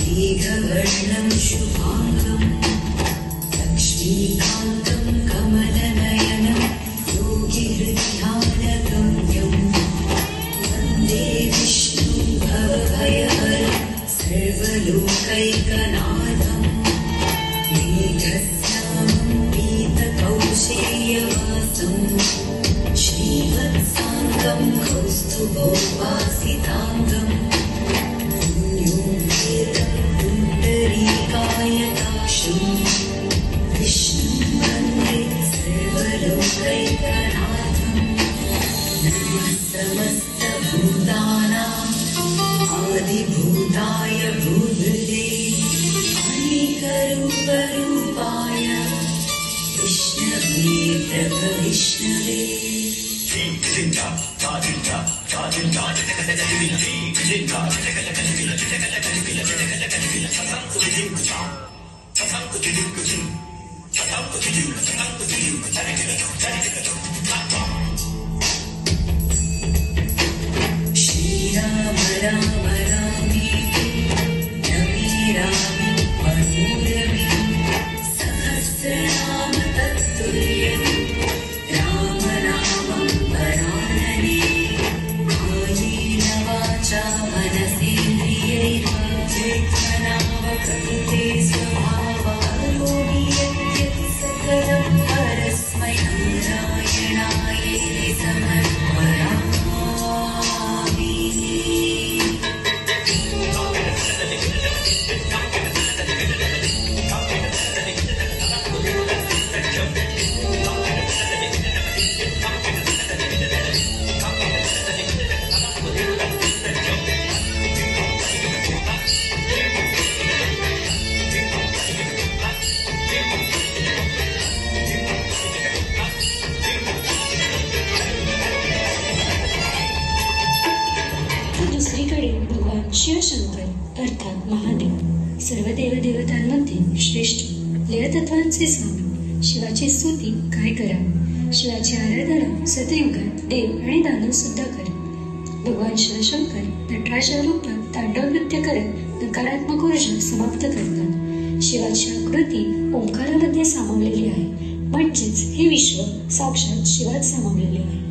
मेघवर्णं शुभांगं लक्ष्मीकान्तं कमलनयनं योगिहृद्यानगम्यं वन्दे विष्णुं भवभयहरं सर्वलोकैकनाथं मेघश्यामं पीतकौशेयवासं श्रीवत्साङ्गं कौस्तुभोपासिताङ्गं विष्णुं वन्दे सर्वलोकैकनाथं नमः समस्तभूतानां आदिभूताय भूतले अनेकरूपरूपाय विष्णवे प्रभविष्णवे श्रीराम राम रामेति रमे रामे मनोरमे सहस्रनाम तत्तुल्यं रामनामं वरानने कायेन वाचा मनसेन्द्रियैर्वा प्रकृते स्वभावारोऽपि यद्यपि सकलं परस्मै नारायणायैति समर्पयामि। दुसरीकडे भगवान शिवशंकर अर्थात महादेव सर्व देवदेवतांमध्ये श्रेष्ठ लयतत्वांचे स्वामी शिवाची स्तुती काय करावी, शिवाची आराधना सतयुगात देव आणि दानव सुद्धा करत. भगवान शिवशंकर नटराजा रूपात तांडव नृत्य करत नकारात्मक ऊर्जा समाप्त करतात. शिवाची आकृती ओंकारामध्ये सामावलेली आहे, म्हणजेच हे विश्व साक्षात शिवात सामावलेले आहे.